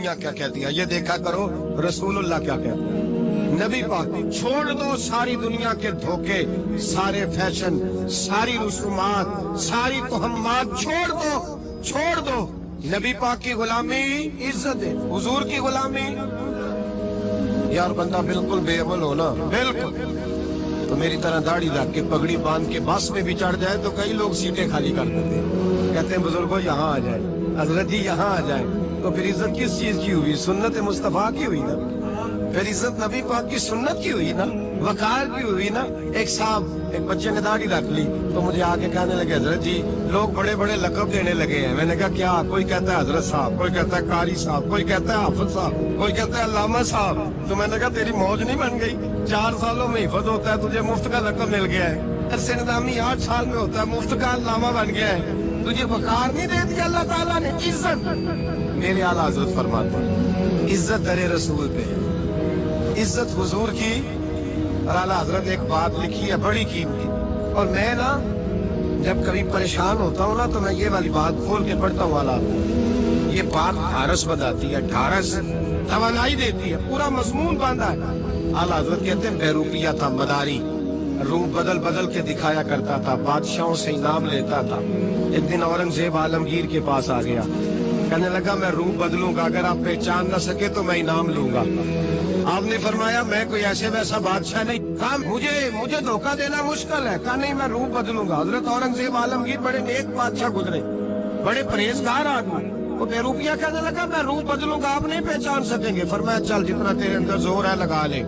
دنیا کیا کہتی ہے، یہ دیکھا کرو رسول اللہ کیا کہتے ہیں۔ نبی پاک چھوڑ دو ساری دنیا کے دھوکے، سارے فیشن، ساری رسومات، ساری تہمات چھوڑ دو۔ نبی پاک کی غلامی عزت ہے، حضور کی غلامی۔ یار بندہ بالکل بے عمل ہو نا، بالکل تو میری طرح داڑھی رکھ کے پگڑی باندھ کے بس میں بھی چڑھ جائے تو کئی لوگ سیٹیں خالی کر دیتے ہیں، کہتے ہیں بزرگوں یہاں آ جائے، حضرت جی یہاں آ جائے۔ تو پھر عزت کس چیز کی ہوئی؟ سنت مصطفیٰ کی ہوئی نا، پھر عزت نبی پاک کی سنت کی ہوئی نا، وقار کی ہوئی نا۔ ایک بچے نے داڑھی رکھ لی تو مجھے آگے کہنے لگے حضرت جی لوگ بڑے بڑے لقب دینے لگے ہیں۔ میں نے کہا کیا؟ کوئی کہتا ہے حضرت صاحب، کوئی کہتا ہے قاری صاحب، کوئی کہتا ہے حافظ صاحب، کوئی کہتا ہے علامہ صاحب۔ تو میں نے کہا تیری موج نہیں بن گئی؟ 4 سالوں میں حفظ ہوتا ہے، تجھے مفت کا لقب مل گیا ہے۔ عرصہ نظامی 8 سال میں ہوتا ہے، مفت کا علامہ بن گیا ہے، تجھے وقار نہیں دے دیا اللہ تعالیٰ نے؟ عزت میرے اعلیٰ حضرت فرماتے ہیں عزت در رسول پہ، عزت حضور کی۔ اور اعلیٰ حضرت ایک بات لکھی ہے بڑی قیمتی، اور میں نا جب کبھی پریشان ہوتا ہوں نا تو میں یہ والی بات کھول کے پڑھتا ہوں والا، یہ بات ڈھارس بتاتی ہے، ڈھارس توانائی دیتی ہے، پورا مضمون باندھا ہے۔ اعلیٰ حضرت کہتے ہیں بہروپیہ تھا مداری، روپ بدل بدل کے دکھایا کرتا تھا، بادشاہوں سے انعام لیتا تھا۔ ایک دن اورنگزیب عالمگیر کے پاس آ گیا، کہنے لگا میں روپ بدلوں گا، اگر آپ پہچان نہ سکے تو میں انعام لوں گا۔ آپ نے فرمایا میں کوئی ایسے ویسا بادشاہ نہیں، کہا مجھے دھوکہ دینا مشکل ہے، کہا نہیں میں روپ بدلوں گا۔ حضرت اورنگزیب عالمگیر بڑے نیک بادشاہ گزرے، بڑے پرہیزگار آدمی، وہ بہروپیہ کہنے لگا میں روپ بدلوں گا، آپ نہیں پہچان سکیں گے۔ فرمایا چل جتنا تیرے اندر زور ہے لگا لے۔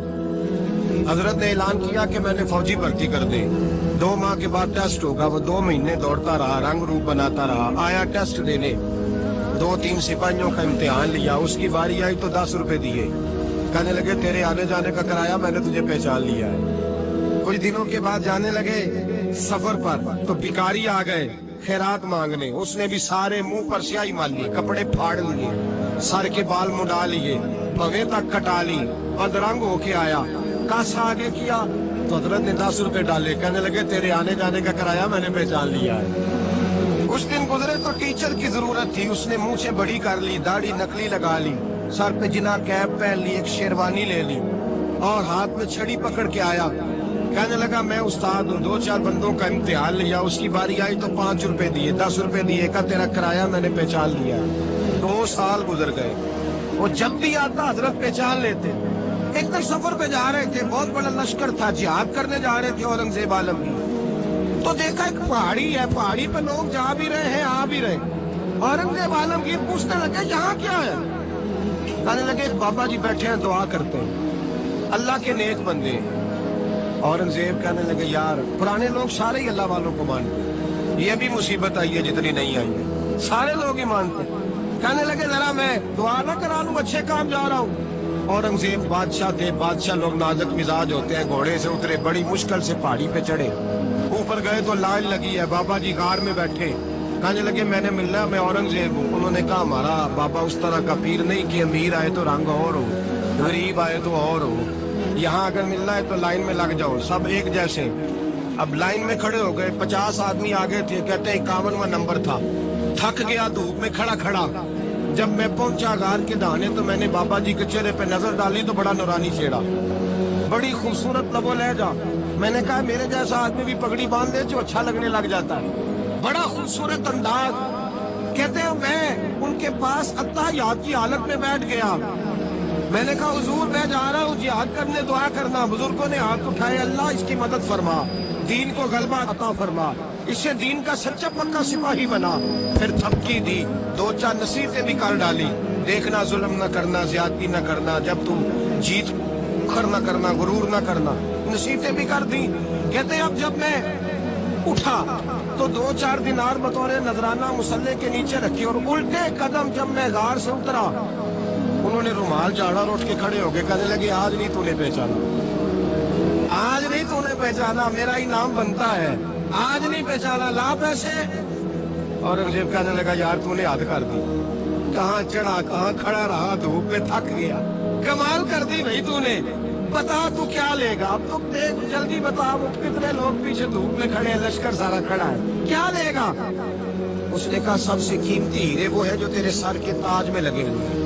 حضرت نے اعلان کیا کہ میں نے فوجی بھرتی کر دی، 2 ماہ کے بعد ٹیسٹ ہوگا۔ وہ 2 مہینے دوڑتا رہا، رنگ روپ بناتا رہا، آیا ٹیسٹ دینے، 2-3 سپاہیوں کا امتحان لیا، اس کی باری آئی تو 10 روپے دیے، کہنے لگے تیرے آنے جانے کا کرایہ میں نے تجھے پہچان لیا ہے۔ کچھ دنوں کے بعد جانے لگے سفر پر تو بھکاری آ گئے خیرات مانگنے، اس نے بھی سارے منہ پر سیاہی مال لی، کپڑے پھاڑ لیے، سر کے بال مڈا لیے، بھویں تک کٹا لی، بدرنگ ہو کے آیا۔ کاسا آگے کیا تو حضرت نے 10 روپے ڈالے، کہنے لگے تیرے آنے جانے کا کرایہ میں نے پہچان لیا ہے۔ کچھ دن گزرے تو ٹیچر کی ضرورت تھی، اس نے منہ سے بڑی کر لی، داڑھی نکلی لگا لی، سر پہ جنا کیپ پہن لی، ایک شیروانی لے لی اور ہاتھ میں چھڑی پکڑ کے آیا، کہنے لگا میں استاد ہوں، 2-4 بندوں کا امتحان لیا، اس کی باری آئی تو 5 روپے دیے، 10 روپے دیے، کہا تیرا کرایہ میں نے پہچان لیا۔ 2 سال گزر گئے، وہ جب بھی آتا حضرت پہچان لیتے۔ ایک دن سفر پہ جا رہے تھے، بہت بڑا لشکر تھا، جہاد کرنے جا رہے تھے اورنگزیب عالمگیر، تو دیکھا ایک پہاڑی ہے، پہاڑی پہ لوگ جا بھی رہے ہیں آ بھی رہے۔ اورنگزیب عالمگیر پوچھنے لگے یہاں کیا ہے؟ کہنے لگے بابا جی بیٹھے ہیں دعا کرتے ہیں، اللہ کے نیک بندے ہیں۔ اورنگزیب کہنے لگے یار پرانے لوگ سارے ہی اللہ والوں کو مانتے ہیں، یہ بھی مصیبت آئی ہے جتنی نہیں آئی ہے، سارے لوگ ہی مانتے ہیں۔ کہنے لگے ذرا میں دعا نہ کرا لوں، اچھے کام جا رہا ہوں۔ اورنگزیب بادشاہ تھے، بادشاہ لوگ نازک مزاج ہوتے ہیں، گھوڑے سے اترے، بڑی مشکل سے پہاڑی پہ چڑھے، اوپر گئے تو لائن لگی ہے، بابا جی غار میں بیٹھے، کہنے لگے میں نے ملنا، میں اورنگزیب ہوں۔ انہوں نے کہا ہمارا بابا اس طرح کا پیر نہیں کہ امیر آئے تو رنگ اور ہو، غریب آئے تو اور ہو، یہاں اگر ملنا ہے تو لائن میں لگ جاؤ، سب ایک جیسے۔ اب لائن میں کھڑے ہو گئے، 50 آدمی آگے تھے، کہتے ہیں 51واں نمبر تھا، تھک گیا دھوپ میں کھڑا۔ جب میں پہنچا غار کے دہانے تو میں نے بابا جی کے چہرے پہ نظر ڈالی تو بڑا نورانی چہرہ، بڑی خوبصورت لب و لہجہ۔ میں نے کہا میرے جیسا آدمی بھی پگڑی باندھ دے جو اچھا لگنے لگ جاتا ہے، بڑا خوبصورت انداز۔ کہتے ہیں میں ان کے پاس اتحیات کی حالت میں بیٹھ گیا، میں نے کہا حضور میں جا رہا ہوں جہاد کرنے، دعا کرنا۔ بزرگوں نے ہاتھ اٹھائے، اللہ اس کی مدد فرما، دین کو غلبہ عطا فرما، اس سے دین کا سچا پکا سپاہی بنا۔ پھر تھپکی دی، 2-4 نصیحتیں بھی کر ڈالی، دیکھنا ظلم نہ کرنا، زیادتی نہ کرنا، جب تم جیت کر نہ کرنا، غرور نہ کرنا، نصیحتیں بھی کر دی۔ کہتے ہیں اب جب میں اٹھا تو 2-4 دینار بطور نذرانہ مسلح کے نیچے رکھی، اور الٹے قدم جب میں غار سے اترا انہوں نے رومال جھاڑا اور اٹھ کے کھڑے ہو گئے، کہنے لگے آج نہیں تو نے پہچانا، آج نہیں تو نے پہچانا، میرا انعام بنتا ہے، آج نہیں پہچانا، لا پیسے۔ اورنگزیب کہنے لگا یار تو نے حد کر دی، کہاں چڑھا کہاں کھڑا رہا، دھوپ میں تھک گیا، کمال کر دی بھائی تو نے، بتا تو کیا لے گا، اب تو دیکھ جلدی بتا، وہ کتنے لوگ پیچھے دھوپ میں کھڑے ہیں، لشکر سارا کھڑا ہے، کیا لے گا؟ اس نے کہا سب سے قیمتی ہیرے وہ ہے جو تیرے سر کے تاج میں لگے ہوئے ہیں،